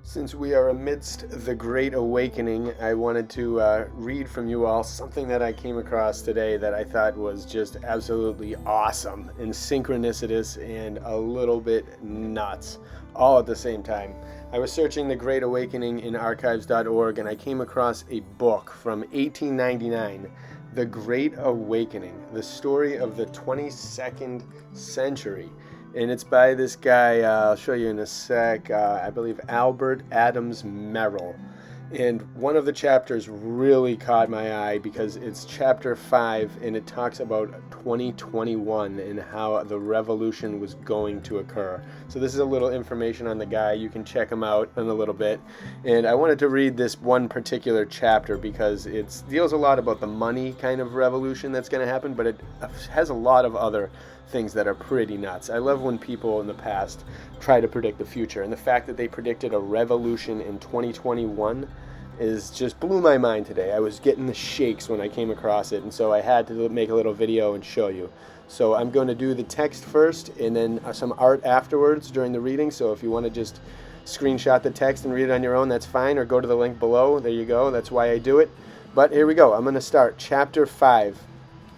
Since we are amidst the Great Awakening, I wanted to read from you all something that I came across today that I thought was just absolutely awesome and synchronicitous and a little bit nuts, all at the same time. I was searching the Great Awakening in archives.org and I came across a book from 1899, The Great Awakening, the story of the 22nd century. And it's by this guy, I'll show you in a sec, I believe Albert Adams Merrill. And one of the chapters really caught my eye because it's chapter 5 and it talks about 2021 and how the revolution was going to occur. So this is a little information on the guy. You can check him out in a little bit. And I wanted to read this one particular chapter because it deals a lot about the money kind of revolution that's going to happen, but it has a lot of other things that are pretty nuts. I love when people in the past try to predict the future, and the fact that they predicted a revolution in 2021 is just blew my mind today. I was getting the shakes when I came across it, and so I had to make a little video and show you. So I'm going to do the text first and then some art afterwards during the reading, so if you want to just screenshot the text and read it on your own, that's fine, or go to the link below. There you go. That's why I do it. But here we go. I'm going to start chapter 5,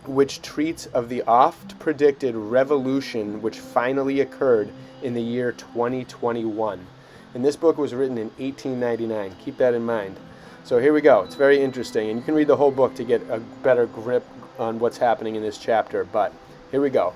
which treats of the oft-predicted revolution which finally occurred in the year 2021. And this book was written in 1899. Keep that in mind. So here we go. It's very interesting, and you can read the whole book to get a better grip on what's happening in this chapter. But here we go.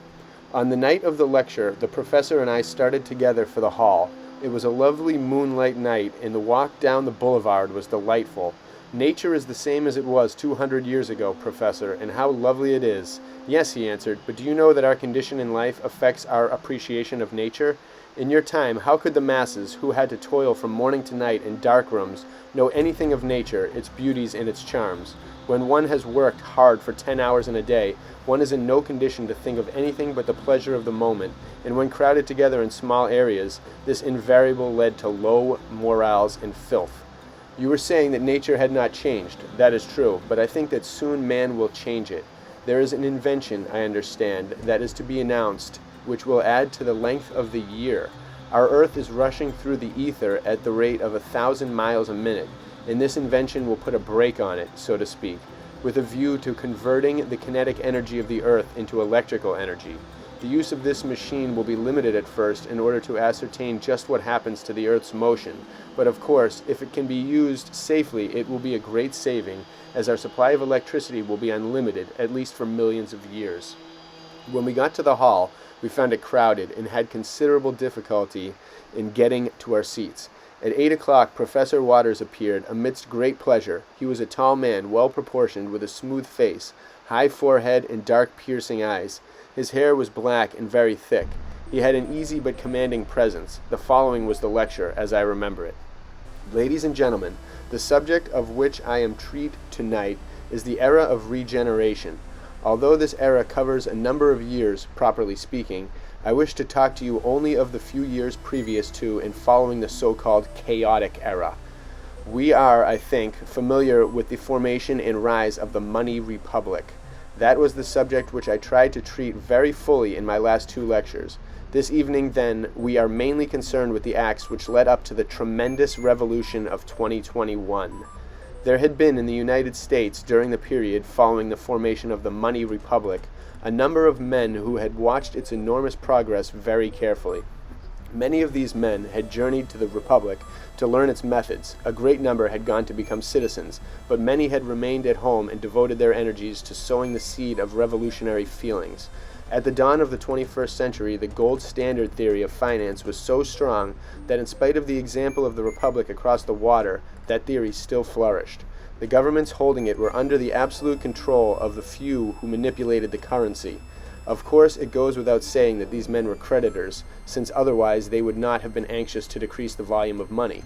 On the night of the lecture, the professor and I started together for the hall. It was a lovely moonlight night, and the walk down the boulevard was delightful. Nature is the same as it was 200 years ago, Professor, and how lovely it is. Yes, he answered, but do you know that our condition in life affects our appreciation of nature? In your time, how could the masses, who had to toil from morning to night in dark rooms, know anything of nature, its beauties and its charms? When one has worked hard for 10 hours in a day, one is in no condition to think of anything but the pleasure of the moment, and when crowded together in small areas, this invariably led to low morals and filth. You were saying that nature had not changed. That is true, but I think that soon man will change it. There is an invention, I understand, that is to be announced, which will add to the length of the year. Our earth is rushing through the ether at the rate of 1,000 miles a minute, and this invention will put a brake on it, so to speak, with a view to converting the kinetic energy of the earth into electrical energy. The use of this machine will be limited at first in order to ascertain just what happens to the Earth's motion, but of course, if it can be used safely, it will be a great saving, as our supply of electricity will be unlimited, at least for millions of years. When we got to the hall, we found it crowded and had considerable difficulty in getting to our seats. At 8 o'clock, Professor Waters appeared amidst great pleasure. He was a tall man, well proportioned, with a smooth face, high forehead, and dark piercing eyes. His hair was black and very thick. He had an easy but commanding presence. The following was the lecture, as I remember it. Ladies and gentlemen, the subject of which I am treat tonight is the era of regeneration. Although this era covers a number of years, properly speaking, I wish to talk to you only of the few years previous to and following the so-called chaotic era. We are, I think, familiar with the formation and rise of the money republic. That was the subject which I tried to treat very fully in my last 2 lectures. This evening, then, we are mainly concerned with the acts which led up to the tremendous revolution of 2021. There had been in the United States, during the period following the formation of the money republic, a number of men who had watched its enormous progress very carefully. Many of these men had journeyed to the Republic to learn its methods. A great number had gone to become citizens, but many had remained at home and devoted their energies to sowing the seed of revolutionary feelings. At the dawn of the 21st century, the gold standard theory of finance was so strong that in spite of the example of the Republic across the water, that theory still flourished. The governments holding it were under the absolute control of the few who manipulated the currency. Of course, it goes without saying that these men were creditors, since otherwise they would not have been anxious to decrease the volume of money.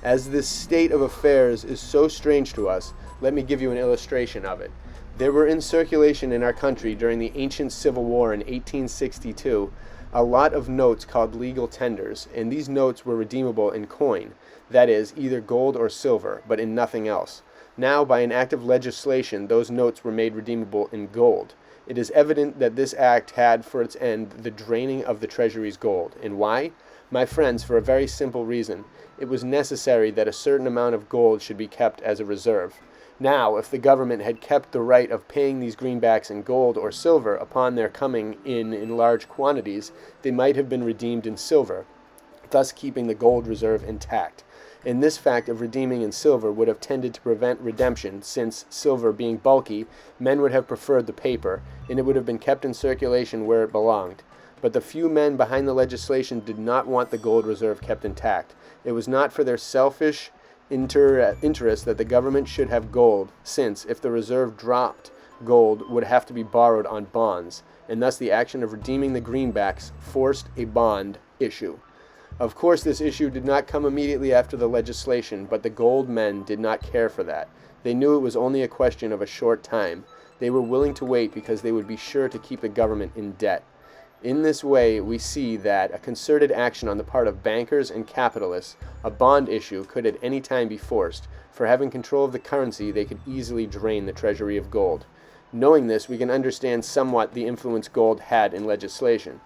As this state of affairs is so strange to us, let me give you an illustration of it. There were in circulation in our country during the ancient Civil War in 1862 a lot of notes called legal tenders, and these notes were redeemable in coin, that is, either gold or silver, but in nothing else. Now, by an act of legislation, those notes were made redeemable in gold. It is evident that this act had for its end the draining of the treasury's gold. And why? My friends, for a very simple reason. It was necessary that a certain amount of gold should be kept as a reserve. Now, if the government had kept the right of paying these greenbacks in gold or silver upon their coming in large quantities, they might have been redeemed in silver, thus keeping the gold reserve intact. And this fact of redeeming in silver would have tended to prevent redemption, since, silver being bulky, men would have preferred the paper, and it would have been kept in circulation where it belonged. But the few men behind the legislation did not want the gold reserve kept intact. It was not for their selfish interest that the government should have gold, since, if the reserve dropped, gold would have to be borrowed on bonds, and thus the action of redeeming the greenbacks forced a bond issue. Of course, this issue did not come immediately after the legislation, but the gold men did not care for that. They knew it was only a question of a short time. They were willing to wait because they would be sure to keep the government in debt. In this way, we see that a concerted action on the part of bankers and capitalists, a bond issue, could at any time be forced. For having control of the currency, they could easily drain the treasury of gold. Knowing this, we can understand somewhat the influence gold had in legislation.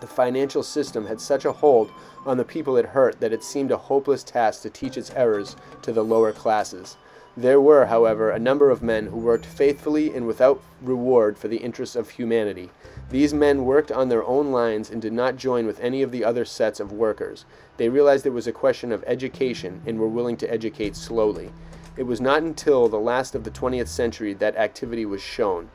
The financial system had such a hold on the people it hurt that it seemed a hopeless task to teach its errors to the lower classes. There were, however, a number of men who worked faithfully and without reward for the interests of humanity. These men worked on their own lines and did not join with any of the other sets of workers. They realized it was a question of education and were willing to educate slowly. It was not until the last of the 20th century that activity was shown.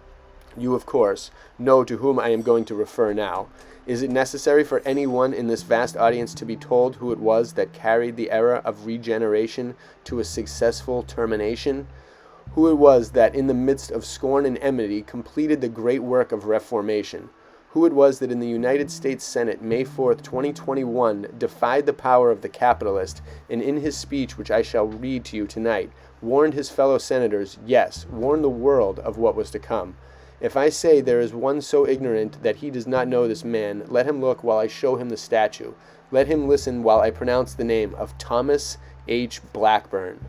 You, of course, know to whom I am going to refer now. Is it necessary for anyone in this vast audience to be told who it was that carried the era of regeneration to a successful termination? Who it was that, in the midst of scorn and enmity, completed the great work of reformation? Who it was that in the United States Senate, May 4th, 2021, defied the power of the capitalist, and in his speech, which I shall read to you tonight, warned his fellow senators, yes, warned the world of what was to come? If I say there is one so ignorant that he does not know this man, let him look while I show him the statue. Let him listen while I pronounce the name of Thomas H. Blackburn.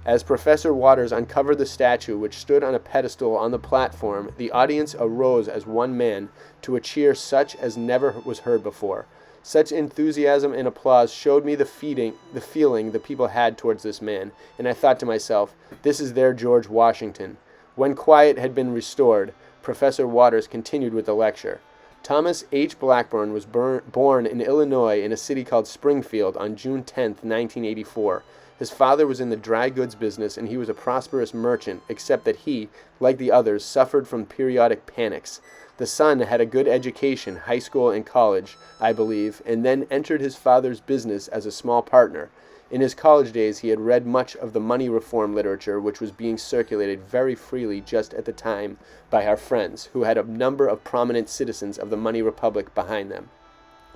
As Professor Waters uncovered the statue, which stood on a pedestal on the platform, the audience arose as one man to a cheer such as never was heard before. Such enthusiasm and applause showed me the feeling the people had towards this man, and I thought to myself, this is their George Washington. When quiet had been restored, Professor Waters continued with the lecture. Thomas H. Blackburn was born in Illinois in a city called Springfield on June 10, 1984. His father was in the dry goods business, and he was a prosperous merchant, except that he, like the others, suffered from periodic panics. The son had a good education, high school and college, I believe, and then entered his father's business as a small partner. In his college days, he had read much of the money reform literature, which was being circulated very freely just at the time by our friends, who had a number of prominent citizens of the money republic behind them.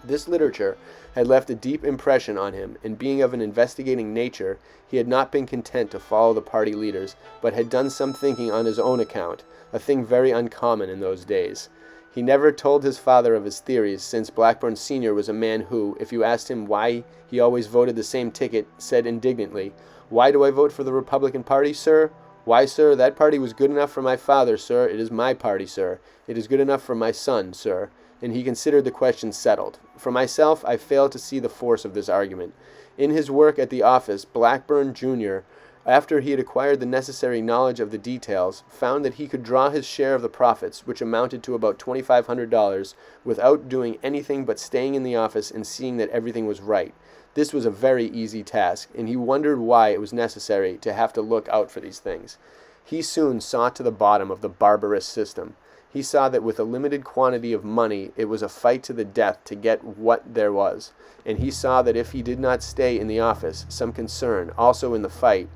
This literature had left a deep impression on him, and being of an investigating nature, he had not been content to follow the party leaders, but had done some thinking on his own account, a thing very uncommon in those days. He never told his father of his theories, since Blackburn Sr. was a man who, if you asked him why he always voted the same ticket, said indignantly, "Why do I vote for the Republican Party, sir? Why, sir, that party was good enough for my father, sir. It is my party, sir. It is good enough for my son, sir." And he considered the question settled. For myself, I fail to see the force of this argument. In his work at the office, Blackburn, Jr., after he had acquired the necessary knowledge of the details, found that he could draw his share of the profits, which amounted to about $2,500, without doing anything but staying in the office and seeing that everything was right. This was a very easy task, and he wondered why it was necessary to have to look out for these things. He soon saw to the bottom of the barbarous system. He saw that with a limited quantity of money, it was a fight to the death to get what there was, and he saw that if he did not stay in the office, some concern, also in the fight,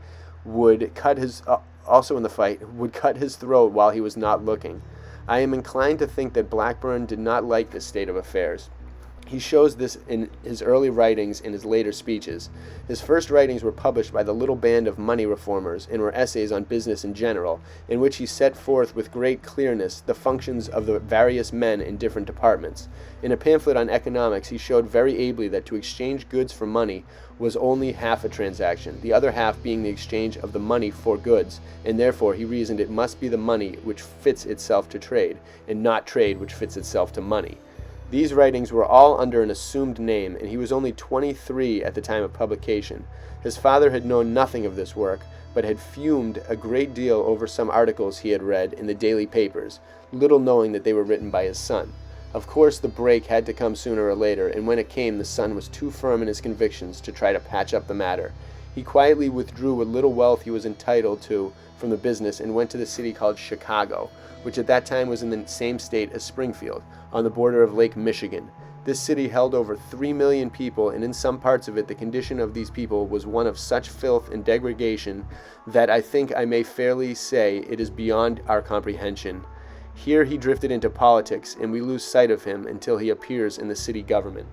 would cut his throat while he was not looking. I am inclined to think that Blackburn did not like this state of affairs. He shows this in his early writings and his later speeches. His first writings were published by the little band of money reformers and were essays on business in general, in which he set forth with great clearness the functions of the various men in different departments. In a pamphlet on economics, he showed very ably that to exchange goods for money was only half a transaction, the other half being the exchange of the money for goods, and therefore he reasoned it must be the money which fits itself to trade, and not trade which fits itself to money. These writings were all under an assumed name, and he was only 23 at the time of publication. His father had known nothing of this work, but had fumed a great deal over some articles he had read in the daily papers, little knowing that they were written by his son. Of course, the break had to come sooner or later, and when it came, the son was too firm in his convictions to try to patch up the matter. He quietly withdrew what little wealth he was entitled to from the business and went to the city called Chicago, which at that time was in the same state as Springfield, on the border of Lake Michigan. This city held over 3 million people, and in some parts of it the condition of these people was one of such filth and degradation that I think I may fairly say it is beyond our comprehension. Here he drifted into politics, and we lose sight of him until he appears in the city government.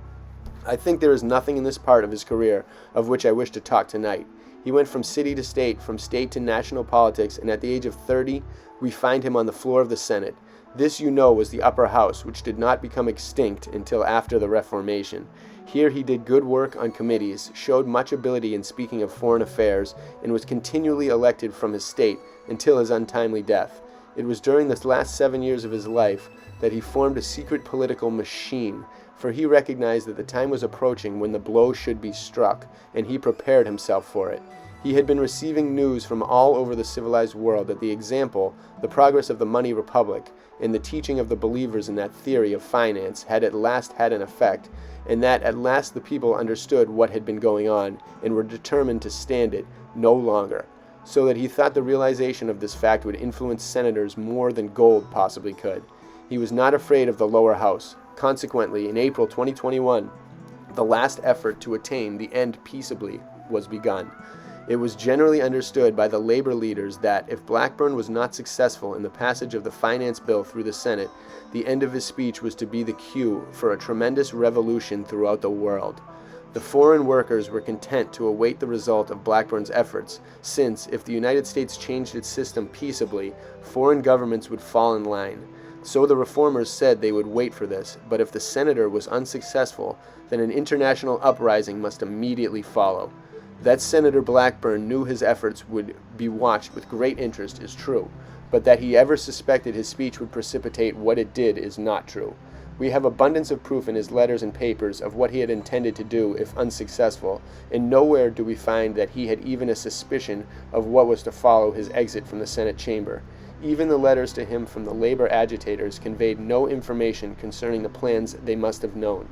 I think there is nothing in this part of his career of which I wish to talk tonight. He went from city to state, from state to national politics, and at the age of 30, we find him on the floor of the Senate. This, you know, was the upper house, which did not become extinct until after the Reformation. Here he did good work on committees, showed much ability in speaking of foreign affairs, and was continually elected from his state until his untimely death. It was during the last 7 years of his life that he formed a secret political machine, for he recognized that the time was approaching when the blow should be struck, and he prepared himself for it. He had been receiving news from all over the civilized world that the example, the progress of the money republic, and the teaching of the believers in that theory of finance had at last had an effect, and that at last the people understood what had been going on, and were determined to stand it no longer, so that he thought the realization of this fact would influence senators more than gold possibly could. He was not afraid of the lower house. Consequently, in April 2021, the last effort to attain the end peaceably was begun. It was generally understood by the labor leaders that if Blackburn was not successful in the passage of the finance bill through the Senate, the end of his speech was to be the cue for a tremendous revolution throughout the world. The foreign workers were content to await the result of Blackburn's efforts, since if the United States changed its system peaceably, foreign governments would fall in line. So the reformers said they would wait for this, but if the senator was unsuccessful, then an international uprising must immediately follow. That Senator Blackburn knew his efforts would be watched with great interest is true, but that he ever suspected his speech would precipitate what it did is not true. We have abundance of proof in his letters and papers of what he had intended to do if unsuccessful, and nowhere do we find that he had even a suspicion of what was to follow his exit from the Senate chamber. Even the letters to him from the labor agitators conveyed no information concerning the plans they must have known.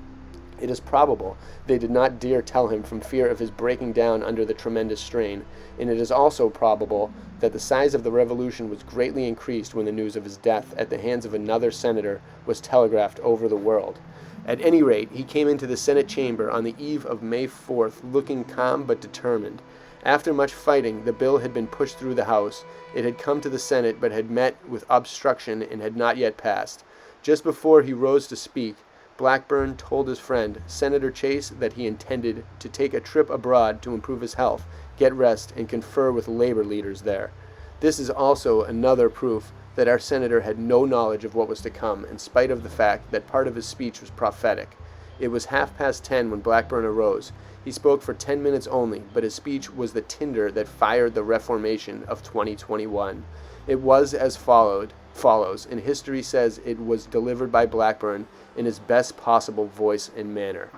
It is probable they did not dare tell him from fear of his breaking down under the tremendous strain, and it is also probable that the size of the revolution was greatly increased when the news of his death at the hands of another senator was telegraphed over the world. At any rate, he came into the Senate chamber on the eve of May 4th looking calm but determined. After much fighting, the bill had been pushed through the House. It had come to the Senate but had met with obstruction and had not yet passed. Just before he rose to speak, Blackburn told his friend, Senator Chase, that he intended to take a trip abroad to improve his health, get rest, and confer with labor leaders there. This is also another proof that our senator had no knowledge of what was to come, in spite of the fact that part of his speech was prophetic. It was 10:30 when Blackburn arose. He spoke for 10 minutes only, but his speech was the tinder that fired the Reformation of 2021. It was as follows, and history says it was delivered by Blackburn in his best possible voice and manner.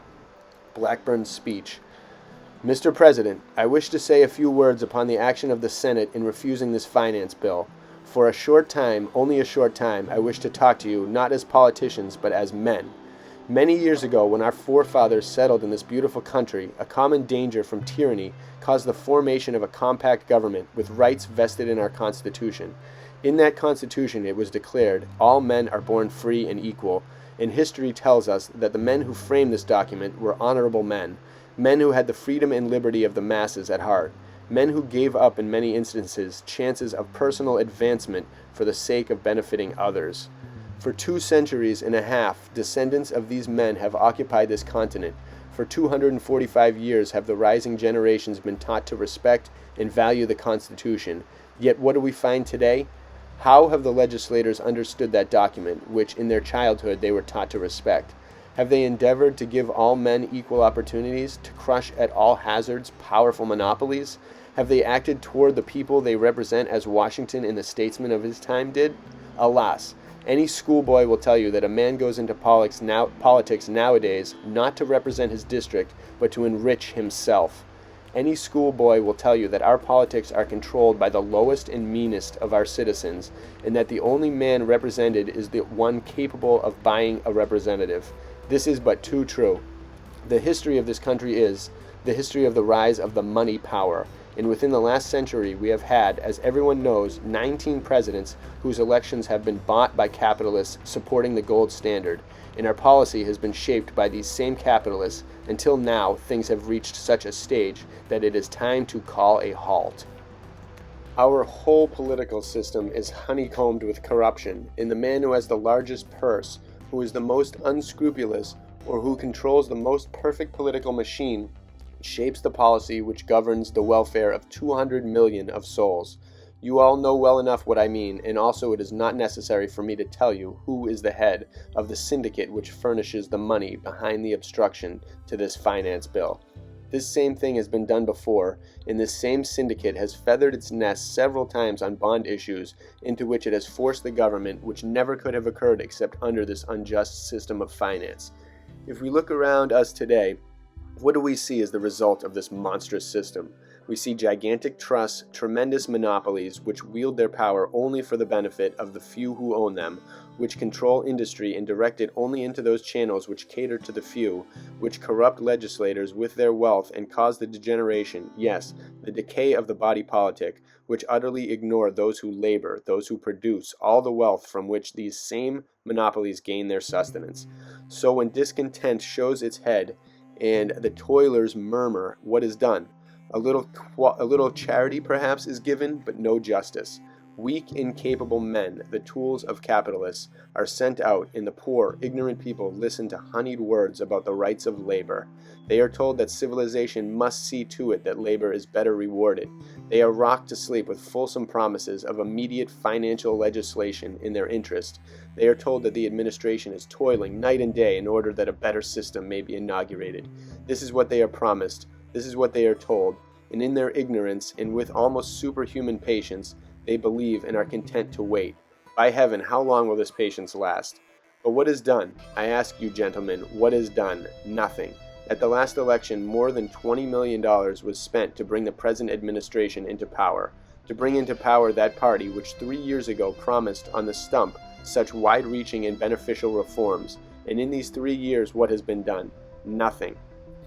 Blackburn's speech. Mr. President, I wish to say a few words upon the action of the Senate in refusing this finance bill. For a short time, only a short time, I wish to talk to you not as politicians, but as men. Many years ago, when our forefathers settled in this beautiful country, a common danger from tyranny caused the formation of a compact government with rights vested in our Constitution. In that Constitution it was declared, all men are born free and equal, and history tells us that the men who framed this document were honorable men, men who had the freedom and liberty of the masses at heart, men who gave up in many instances chances of personal advancement for the sake of benefiting others. For 2 centuries and a half, descendants of these men have occupied this continent. For 245 years have the rising generations been taught to respect and value the Constitution. Yet what do we find today? How have the legislators understood that document, which in their childhood they were taught to respect? Have they endeavored to give all men equal opportunities, to crush at all hazards powerful monopolies? Have they acted toward the people they represent as Washington and the statesmen of his time did? Alas, Any schoolboy will tell you that a man goes into politics nowadays not to represent his district, but to enrich himself. Any schoolboy will tell you that our politics are controlled by the lowest and meanest of our citizens, and that the only man represented is the one capable of buying a representative. This is but too true. The history of this country is the history of the rise of the money power, and within the last century we have had, as everyone knows, 19 presidents whose elections have been bought by capitalists supporting the gold standard, and our policy has been shaped by these same capitalists until now things have reached such a stage that it is time to call a halt. Our whole political system is honeycombed with corruption, and the man who has the largest purse, who is the most unscrupulous, or who controls the most perfect political machine, shapes the policy which governs the welfare of 200 million of souls. You all know well enough what I mean, and also it is not necessary for me to tell you who is the head of the syndicate which furnishes the money behind the obstruction to this finance bill. This same thing has been done before, and this same syndicate has feathered its nest several times on bond issues into which it has forced the government, which never could have occurred except under this unjust system of finance. If we look around us today, what do we see as the result of this monstrous system? We see gigantic trusts, tremendous monopolies, which wield their power only for the benefit of the few who own them, which control industry and direct it only into those channels which cater to the few, which corrupt legislators with their wealth and cause the degeneration, yes, the decay of the body politic, which utterly ignore those who labor, those who produce, all the wealth from which these same monopolies gain their sustenance. So when discontent shows its head, and the toilers murmur, what is done? A little charity perhaps is given, but no justice. Weak, incapable men, the tools of capitalists, are sent out, and the poor, ignorant people listen to honeyed words about the rights of labor. They are told that civilization must see to it that labor is better rewarded. They are rocked to sleep with fulsome promises of immediate financial legislation in their interest. They are told that the administration is toiling night and day in order that a better system may be inaugurated. This is what they are promised. This is what they are told, and in their ignorance and with almost superhuman patience, they believe and are content to wait. By heaven, how long will this patience last? But what is done? I ask you, gentlemen, what is done? Nothing. At the last election, more than $20 million was spent to bring the present administration into power, to bring into power that party which 3 years ago promised on the stump such wide-reaching and beneficial reforms. And in these 3 years, what has been done? Nothing.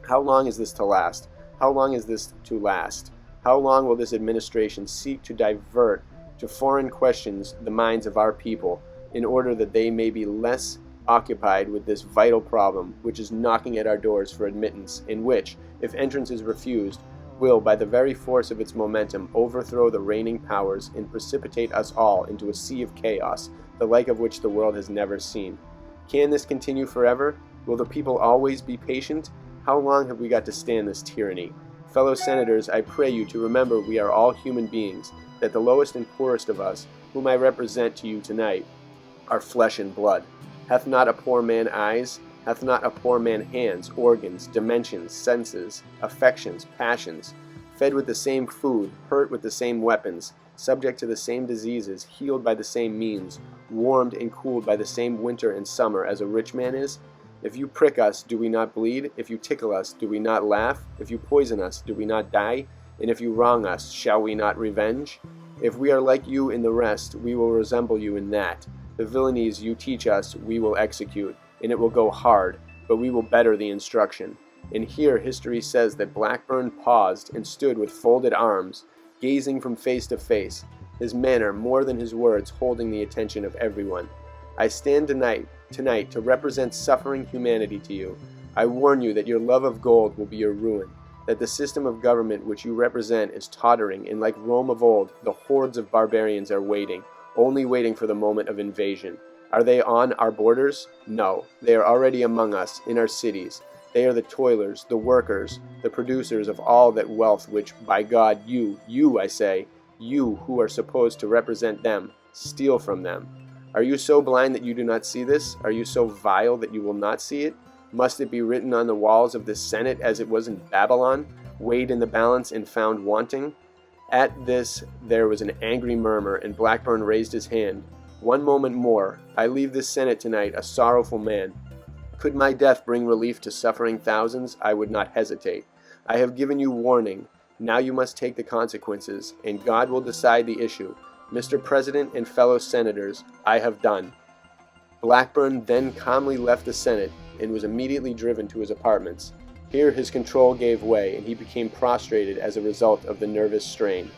How long is this to last? How long is this to last? How long will this administration seek to divert to foreign questions the minds of our people in order that they may be less occupied with this vital problem which is knocking at our doors for admittance, and which, if entrance is refused, will, by the very force of its momentum, overthrow the reigning powers and precipitate us all into a sea of chaos, the like of which the world has never seen? Can this continue forever? Will the people always be patient? How long have we got to stand this tyranny? Fellow senators, I pray you to remember we are all human beings, that the lowest and poorest of us, whom I represent to you tonight, are flesh and blood. Hath not a poor man eyes? Hath not a poor man hands, organs, dimensions, senses, affections, passions? Fed with the same food, hurt with the same weapons, subject to the same diseases, healed by the same means, warmed and cooled by the same winter and summer as a rich man is? If you prick us, do we not bleed? If you tickle us, do we not laugh? If you poison us, do we not die? And if you wrong us, shall we not revenge? If we are like you in the rest, we will resemble you in that. The villainies you teach us, we will execute, and it will go hard, but we will better the instruction. And here history says that Blackburn paused and stood with folded arms, gazing from face to face, his manner more than his words holding the attention of everyone. I stand tonight to represent suffering humanity to you. I warn you that your love of gold will be your ruin, that the system of government which you represent is tottering, and like Rome of old, the hordes of barbarians are waiting, only waiting for the moment of invasion. Are they on our borders? No, they are already among us, in our cities. They are the toilers, the workers, the producers of all that wealth which, by God, you, I say, you who are supposed to represent them, steal from them. Are you so blind that you do not see this? Are you so vile that you will not see it? Must it be written on the walls of this Senate as it was in Babylon, weighed in the balance and found wanting? At this there was an angry murmur, and Blackburn raised his hand. One moment more. I leave this Senate tonight a sorrowful man. Could my death bring relief to suffering thousands, I would not hesitate. I have given you warning. Now you must take the consequences, and God will decide the issue. Mr. President and fellow senators, I have done. Blackburn then calmly left the Senate and was immediately driven to his apartments. Here his control gave way, and he became prostrated as a result of the nervous strain.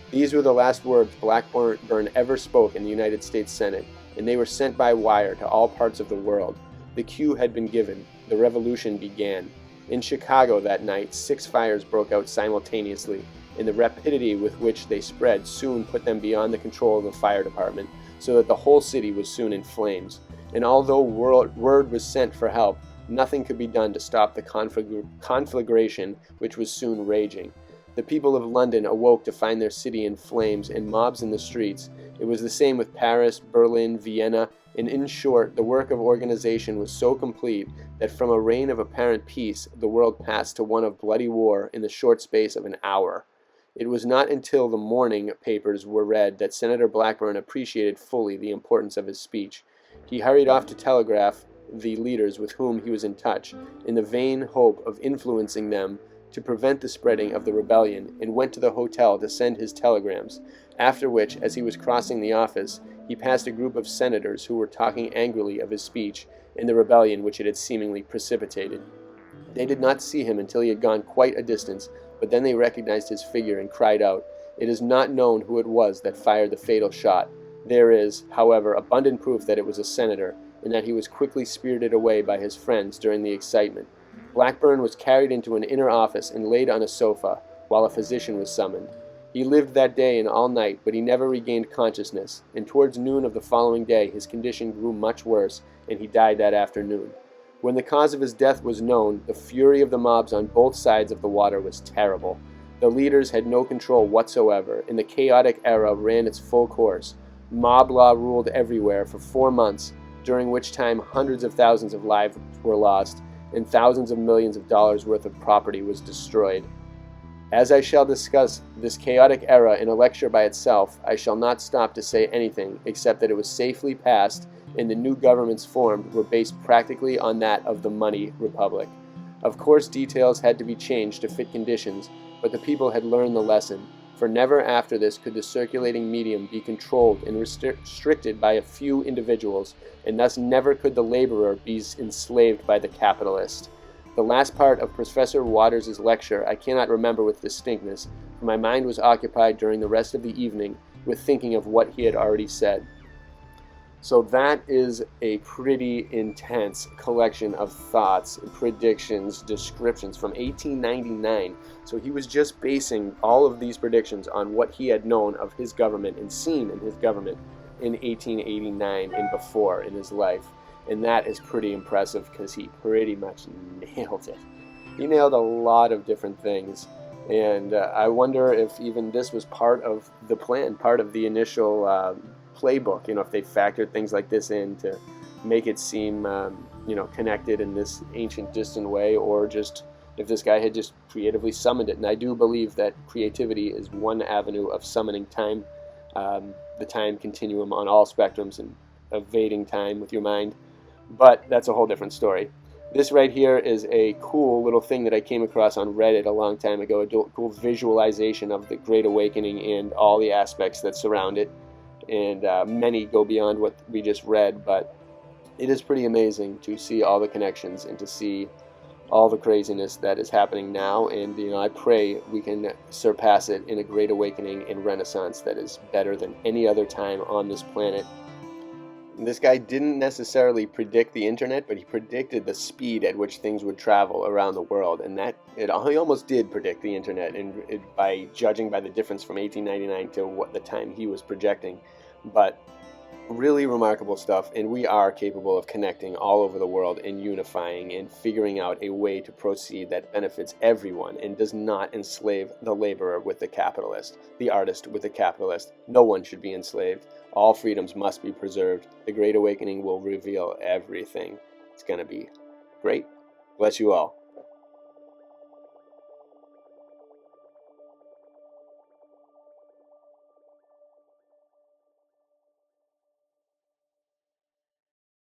These were the last words Blackburn ever spoke in the United States Senate, and they were sent by wire to all parts of the world. The cue had been given. The revolution began. In Chicago that night, 6 fires broke out simultaneously, and the rapidity with which they spread soon put them beyond the control of the fire department, so that the whole city was soon in flames. And although word was sent for help, nothing could be done to stop the conflagration which was soon raging. The people of London awoke to find their city in flames and mobs in the streets. It was the same with Paris, Berlin, Vienna, and in short, the work of organization was so complete that from a reign of apparent peace, the world passed to one of bloody war in the short space of an hour. It was not until the morning papers were read that Senator Blackburn appreciated fully the importance of his speech. He hurried off to telegraph the leaders with whom he was in touch, in the vain hope of influencing them to prevent the spreading of the rebellion, and went to the hotel to send his telegrams, after which, as he was crossing the office, he passed a group of senators who were talking angrily of his speech and the rebellion which it had seemingly precipitated. They did not see him until he had gone quite a distance, but then they recognized his figure and cried out, "It is not known who it was that fired the fatal shot." There is, however, abundant proof that it was a senator, and that he was quickly spirited away by his friends during the excitement. Blackburn was carried into an inner office and laid on a sofa, while a physician was summoned. He lived that day and all night, but he never regained consciousness, and towards noon of the following day his condition grew much worse, and he died that afternoon. When the cause of his death was known, the fury of the mobs on both sides of the water was terrible. The leaders had no control whatsoever, and the chaotic era ran its full course. Mob law ruled everywhere for 4 months, during which time hundreds of thousands of lives were lost, and thousands of millions of dollars worth of property was destroyed. As I shall discuss this chaotic era in a lecture by itself, I shall not stop to say anything except that it was safely passed, and the new governments formed were based practically on that of the money republic. Of course, details had to be changed to fit conditions, but the people had learned the lesson, for never after this could the circulating medium be controlled and restricted by a few individuals, and thus never could the laborer be enslaved by the capitalist. The last part of Professor Waters' lecture I cannot remember with distinctness, for my mind was occupied during the rest of the evening with thinking of what he had already said. So that is a pretty intense collection of thoughts, predictions, descriptions from 1899. So he was just basing all of these predictions on what he had known of his government and seen in his government in 1889 and before in his life. And that is pretty impressive because he pretty much nailed it. He nailed a lot of different things. And I wonder if even this was part of the plan, part of the initial playbook, if they factored things like this in to make it seem, connected in this ancient, distant way, or just if this guy had just creatively summoned it. And I do believe that creativity is one avenue of summoning time, the time continuum on all spectrums and evading time with your mind. But that's a whole different story. This right here is a cool little thing that I came across on Reddit a long time ago, a cool visualization of the Great Awakening and all the aspects that surround it. And many go beyond what we just read, but it is pretty amazing to see all the connections and to see all the craziness that is happening now. And I pray we can surpass it in a Great Awakening and Renaissance that is better than any other time on this planet. This guy didn't necessarily predict the internet, but he predicted the speed at which things would travel around the world, and he almost did predict the internet, and by judging by the difference from 1899 to what the time he was projecting. But really remarkable stuff, and we are capable of connecting all over the world and unifying and figuring out a way to proceed that benefits everyone and does not enslave the laborer with the capitalist, the artist with the capitalist. No one should be enslaved. All freedoms must be preserved. The Great Awakening will reveal everything. It's going to be great. Bless you all.